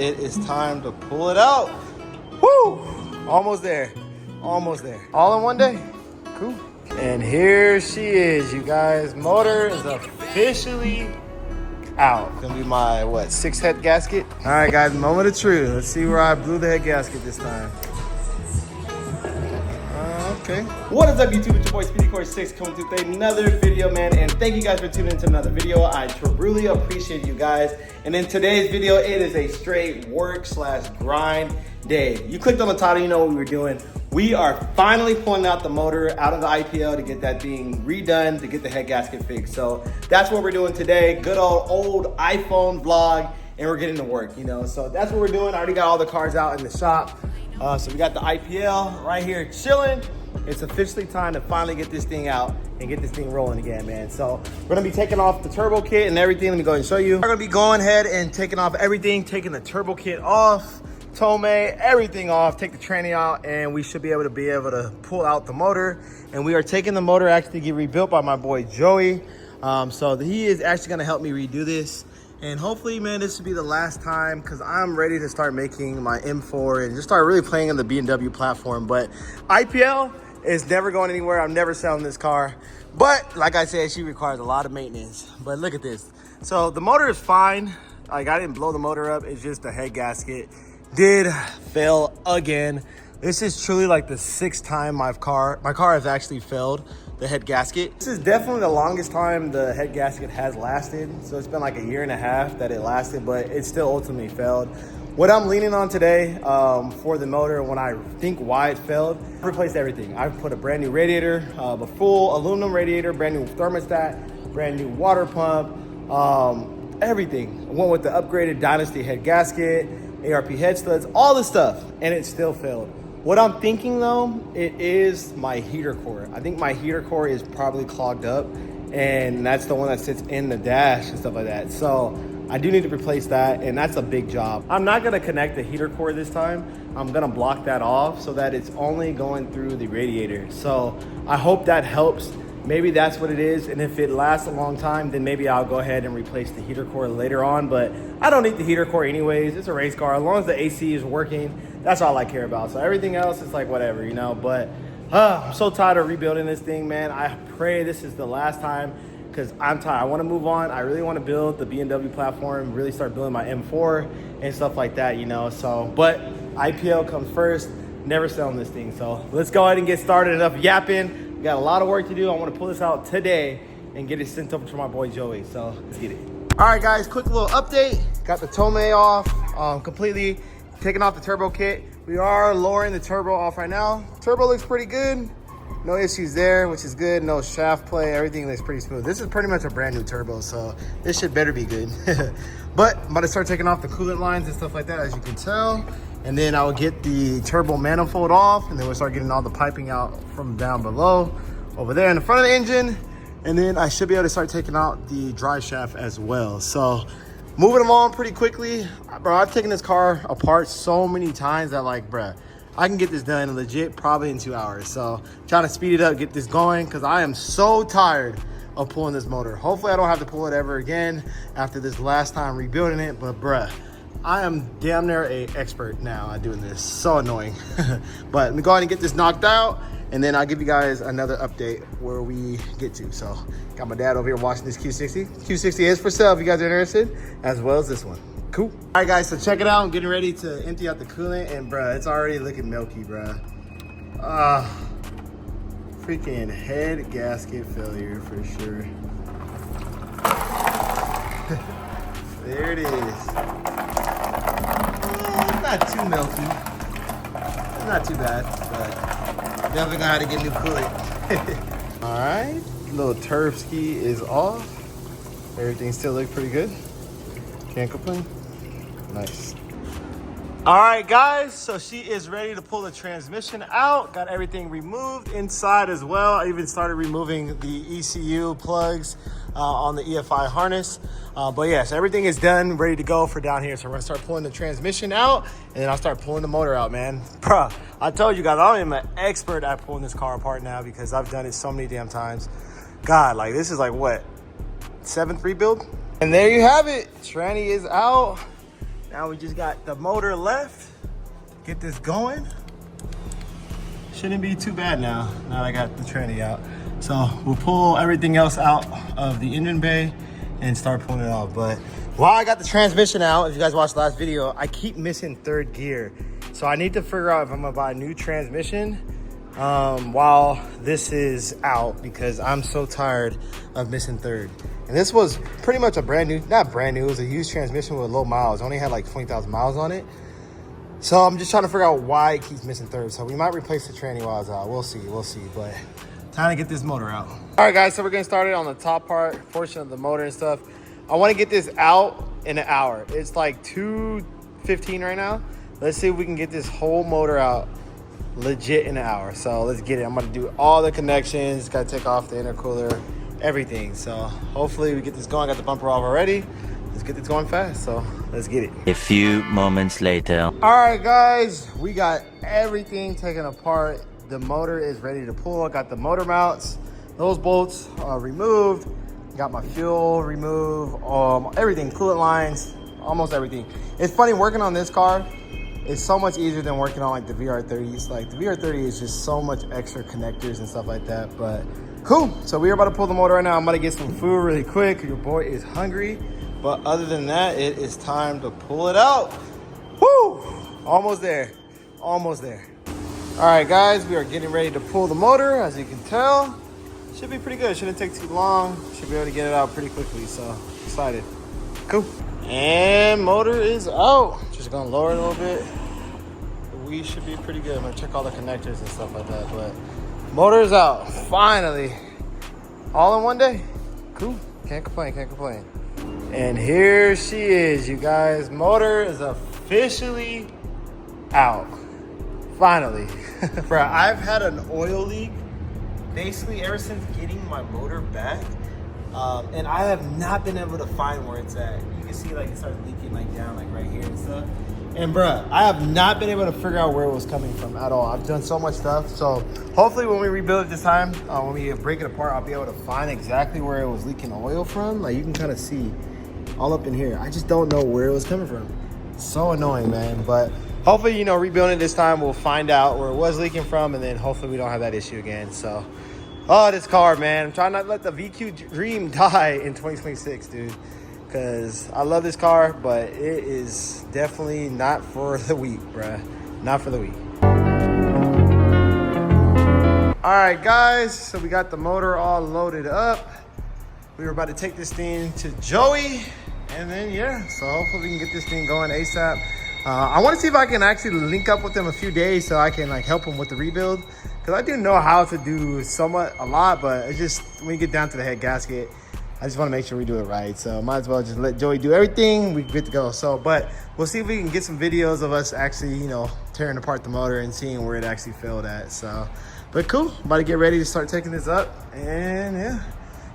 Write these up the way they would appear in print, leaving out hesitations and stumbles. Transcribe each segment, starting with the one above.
It is time to pull it out. Woo! Almost there. Almost there. All in one day. Cool. And here she is, you guys. Motor is officially out. Gonna be my, what, 6th head gasket? All right, guys, moment of truth. Let's see where I blew the head gasket this time. Okay. What is up, YouTube? It's your boy SpeedyCore6 coming to with another video, man. And thank you guys for tuning into another video. I truly appreciate you guys. And in today's video, it is a straight work/grind day. You clicked on the title, you know what we were doing. We are finally pulling out the motor out of the IPL to get that thing redone, to get the head gasket fixed. So that's what we're doing today. Good old iPhone vlog, and we're getting to work, you know. So that's what we're doing. I already got all the cars out in the shop. So we got the IPL right here chilling. It's officially time to finally get this thing out and get this thing rolling again, man. So we're gonna be taking off the turbo kit and everything. Let me go ahead and show you. We're gonna be going ahead and taking off everything, taking the turbo kit off, tome, everything off, take the tranny out, and we should be able to pull out the motor. And we are taking the motor actually to get rebuilt by my boy Joey. So he is actually gonna help me redo this. And hopefully, man, this will be the last time, because I'm ready to start making my M4 and just start really playing on the BMW platform. But IPL is never going anywhere. I'm never selling this car. But like I said, she requires a lot of maintenance. But look at this. So the motor is fine. Like, I didn't blow the motor up. It's just the head gasket did fail again. This is truly like the 6th time my car has actually failed the head gasket. This is definitely the longest time the head gasket has lasted. So it's been like a year and a half that it lasted, but it still ultimately failed. What I'm leaning on today for the motor, when I think why it failed, I replaced everything. I've put a brand new radiator, a full aluminum radiator, brand new thermostat, brand new water pump, everything. I went with the upgraded Dynasty head gasket, ARP head studs, all this stuff, and it still failed. What I'm thinking though, it is my heater core. I think my heater core is probably clogged up, and that's the one that sits in the dash and stuff like that. So I do need to replace that, and that's a big job. I'm not gonna connect the heater core this time. I'm gonna block that off so that it's only going through the radiator. So I hope that helps. Maybe that's what it is, and if it lasts a long time, then maybe I'll go ahead and replace the heater core later on, but I don't need the heater core anyways. It's a race car. As long as the AC is working, that's all I care about. So everything else is like whatever, you know, but I'm so tired of rebuilding this thing, man. I pray this is the last time, because I'm tired. I want to move on. I really want to build the BMW platform, really start building my M4 and stuff like that, you know. So, but IPL comes first, never selling this thing. So let's go ahead and get started. Enough yapping. We got a lot of work to do. I want to pull this out today and get it sent over to my boy Joey. So let's get it. All right, guys, quick little update. Got the tome off, completely taking off the turbo kit. We are lowering the turbo off right now. Turbo looks pretty good. No issues there, which is good. No shaft play. Everything looks pretty smooth. This is pretty much a brand new turbo, so this should better be good. But I'm about to start taking off the coolant lines and stuff like that, as you can tell. And then I'll get the turbo manifold off, and then we'll start getting all the piping out from down below over there in the front of the engine. And then I should be able to start taking out the drive shaft as well. So moving along pretty quickly. Bro, I've taken this car apart so many times that, like, bruh, I can get this done legit probably in 2 hours. So trying to speed it up, get this going, because I am so tired of pulling this motor. Hopefully I don't have to pull it ever again after this last time rebuilding it, but bruh, I am damn near an expert now at doing this. So annoying. But let me go ahead and get this knocked out, and then I'll give you guys another update where we get to. So got my dad over here watching this Q60. Q60 is for sale if you guys are interested, as well as this one. Cool. All right, guys, so check it out. I'm getting ready to empty out the coolant, and bruh, it's already looking milky, bruh. Freaking head gasket failure for sure. There it is. Not too milky. It's not too bad, but definitely gonna have to get new coolant. All right, little turf ski is off. Everything still looks pretty good. Can't complain. Nice. All right, guys, so she is ready to pull the transmission out. Got everything removed inside as well. I even started removing the ECU plugs on the EFI harness. But yes, everything is done, ready to go for down here. So we're gonna start pulling the transmission out, and then I'll start pulling the motor out, man. Bruh, I told you guys, I am an expert at pulling this car apart now, because I've done it so many damn times. God, like, this is like, what, 7th rebuild? And there you have it. Tranny is out. Now we just got the motor left. Get this going. Shouldn't be too bad now that I got the tranny out. So we'll pull everything else out of the engine bay and start pulling it off. But while I got the transmission out, if you guys watched the last video, I keep missing third gear. So I need to figure out if I'm gonna buy a new transmission while this is out, because I'm so tired of missing third. And this was pretty much a brand new, not brand new, it was a used transmission with low miles. It only had like 20,000 miles on it. So I'm just trying to figure out why it keeps missing third. So we might replace the tranny while it's out. We'll see, but time to get this motor out. All right, guys, so we're getting started on the top portion of the motor and stuff. I want to get this out in an hour. It's like 2:15 right now. Let's see if we can get this whole motor out legit in an hour. So let's get it. I'm going to do all the connections. Got to take off the intercooler, everything. So hopefully we get this going. Got the bumper off already. Let's get this going fast. So let's get it. A few moments later. All right, guys, we got everything taken apart. The motor is ready to pull. I got the motor mounts. Those bolts are removed. Got my fuel removed. Everything, coolant lines, almost everything. It's funny, working on this car is so much easier than working on like the VR30s. Like the VR30 is just so much extra connectors and stuff like that, but cool. So we're about to pull the motor right now. I'm about to get some food really quick. Your boy is hungry. But other than that, it is time to pull it out. Woo! Almost there, almost there. All right, guys, we are getting ready to pull the motor. As you can tell, should be pretty good. Shouldn't take too long. Should be able to get it out pretty quickly, so excited. Cool. And motor is out. Just gonna lower it a little bit. We should be pretty good. I'm gonna check all the connectors and stuff like that, but motor is out, finally. All in one day. Cool, can't complain, can't complain. And here she is, you guys. Motor is officially out. Finally. Bro, I've had an oil leak basically ever since getting my motor back. And I have not been able to find where it's at. You can see like it starts leaking like down like right here and stuff. And bruh, I have not been able to figure out where it was coming from at all. I've done so much stuff. So hopefully when we rebuild it this time, when we break it apart, I'll be able to find exactly where it was leaking oil from. Like you can kind of see all up in here. I just don't know where it was coming from. It's so annoying, man. But hopefully, you know, rebuilding it this time, we'll find out where it was leaking from, and then hopefully we don't have that issue again. So, oh, this car, man. I'm trying not to let the VQ dream die in 2026, dude. Because I love this car, but it is definitely not for the weak, bruh. Not for the weak. All right, guys. So we got the motor all loaded up. We were about to take this thing to Joey. And then, yeah, so hopefully we can get this thing going ASAP. I want to see if I can actually link up with them a few days so I can like help them with the rebuild. Because I do know how to do a lot, but it's just when you get down to the head gasket, I just want to make sure we do it right. So might as well just let Joey do everything. We're good to go. So, but we'll see if we can get some videos of us actually, you know, tearing apart the motor and seeing where it actually failed at. So, but cool. About to get ready to start taking this up and yeah,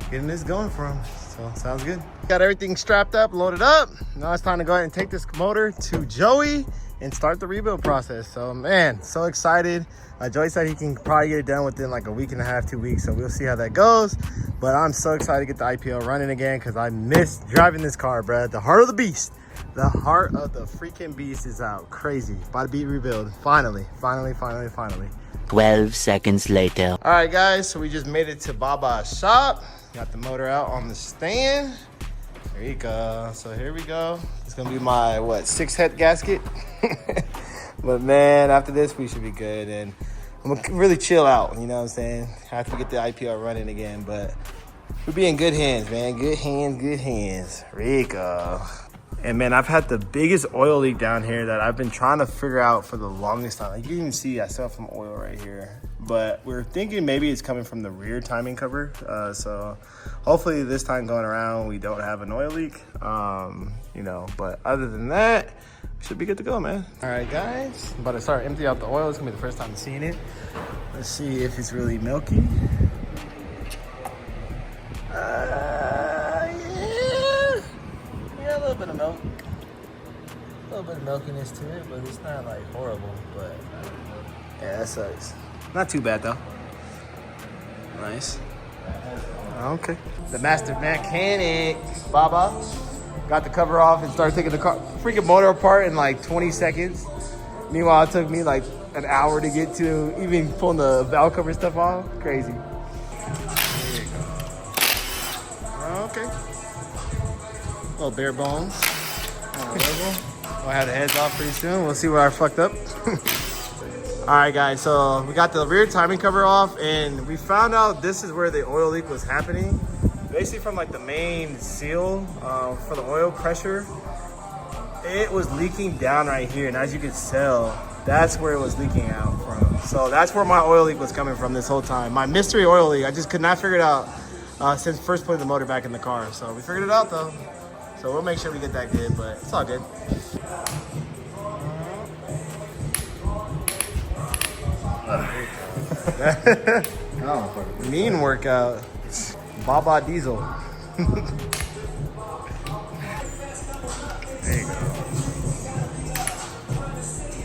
getting this going for him. So sounds good. Got everything strapped up, loaded up. Now it's time to go ahead and take this motor to Joey and start the rebuild process. So man, so excited. Joey said he can probably get it done within like a week and a half, 2 weeks. So we'll see how that goes. But I'm so excited to get the IPO running again because I miss driving this car, bro. The heart of the beast. The heart of the freaking beast is out. Crazy. About to be rebuild. Finally, finally, finally, finally. 12 seconds later. All right, guys. So we just made it to Baba's shop. Got the motor out on the stand. There you go. So here we go. It's gonna be my, what, 6-head gasket? But man, after this, we should be good. And I'm gonna really chill out, you know what I'm saying? Have to get the IPO running again, but we'll be in good hands, man. Good hands, good hands. Rico. And man, I've had the biggest oil leak down here that I've been trying to figure out for the longest time. Like you can even see I still have some oil right here. But we're thinking maybe it's coming from the rear timing cover. So hopefully this time going around, we don't have an oil leak. You know, but other than that, we should be good to go, man. All right, guys, I'm about to start emptying out the oil. It's gonna be the first time I'm seeing it. Let's see if it's really milky. Yeah, a little bit of milk. A little bit of milkiness to it, but it's not like horrible, but yeah, that sucks. Not too bad though. Nice. Okay. The master mechanic, Baba. Got the cover off and started taking the freaking motor apart in like 20 seconds. Meanwhile, it took me like an hour to get to even pulling the valve cover stuff off. Crazy. There you go. Okay. Little bare bones. We'll have the heads off pretty soon. We'll see where I fucked up. All right, guys. So we got the rear timing cover off, and we found out this is where the oil leak was happening. Basically, from like the main seal for the oil pressure, it was leaking down right here, and as you can tell, that's where it was leaking out from. So that's where my oil leak was coming from this whole time. My mystery oil leak. I just could not figure it out since first putting the motor back in the car. So we figured it out though. So we'll make sure we get that good, but it's all good. Mean workout. Baba Diesel. There you go.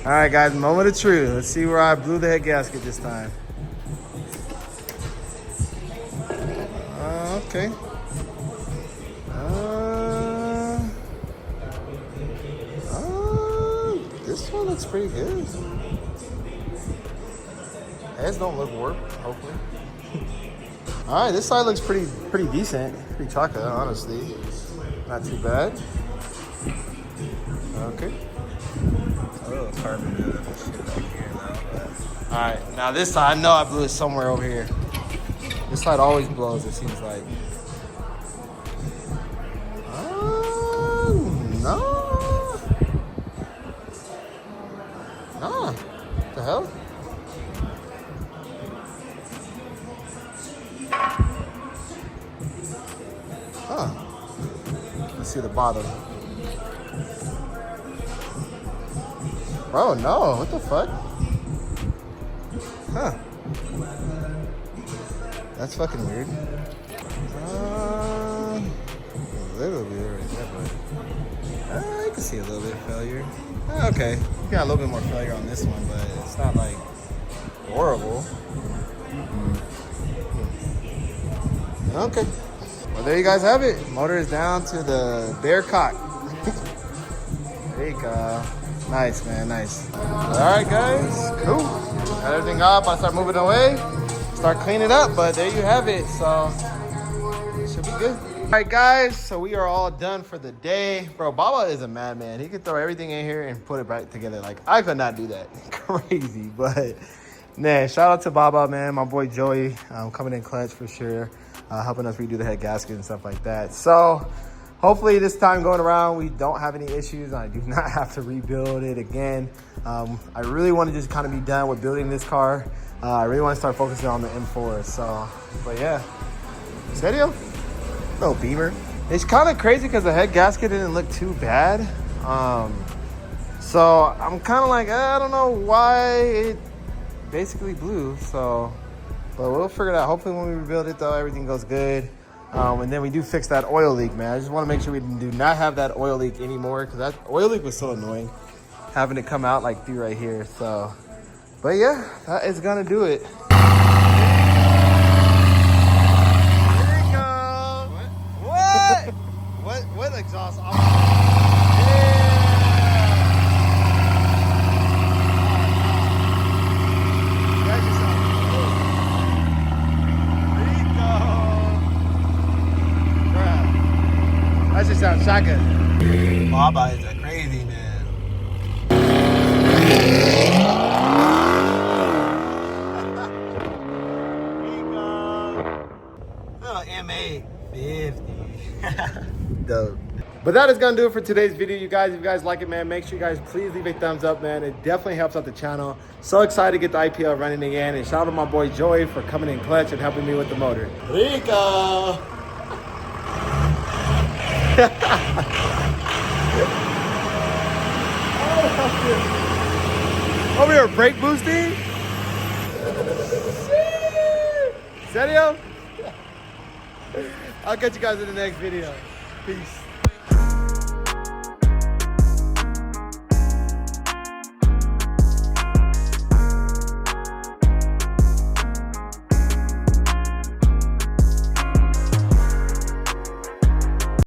All right, guys, moment of truth. Let's see where I blew the head gasket this time. Okay. This one looks pretty good. Heads don't look warped, hopefully. All right, this side looks pretty decent. Pretty chocolate, honestly. Not too bad. Okay. A little carbon shit back here now. All right, now this side, I know I blew it somewhere over here. This side always blows, it seems like. No. Nah. What the hell? Huh. Let's see the bottom. Bro, no. What the fuck? Huh. That's fucking weird. A little bit right there, but I can see a little bit of failure. Okay. Got a little bit more failure on this one, but it's not like horrible. Okay. Well, there you guys have it. Motor is down to the bare cock. There you go. Nice, man. Nice. All right, guys. Cool. Got everything up. I start moving away. Start cleaning up, but there you have it. So, should be good. All right, guys. So, we are all done for the day. Bro, Baba is a madman. He could throw everything in here and put it back together. Like, I could not do that. Crazy. But, man, shout out to Baba, man. My boy Joey coming in clutch for sure. Helping us redo the head gasket and stuff like that. So hopefully this time going around, we don't have any issues. I do not have to rebuild it again. I really want to just kind of be done with building this car. I really want to start focusing on the M4. So, but yeah. Serio? No Beamer. It's kind of crazy because the head gasket didn't look too bad. So I'm kind of like, I don't know why it basically blew. So, but we'll figure it out. Hopefully when we rebuild it though, everything goes good. And then we do fix that oil leak, man. I just want to make sure we do not have that oil leak anymore because that oil leak was so annoying. Having it come out like through right here. So, but yeah, that is going to do it. There you go. What? What exhaust? That just sounds shotgun. Baba is a crazy man. Oh, MA50. Dope. But that is gonna do it for today's video, you guys. If you guys like it, man, make sure you guys please leave a thumbs up, man. It definitely helps out the channel. So excited to get the IPL running again. And shout out to my boy Joey for coming in clutch and helping me with the motor. Rico! Over here, brake boosting. Serio? I'll catch you guys in the next video. Peace.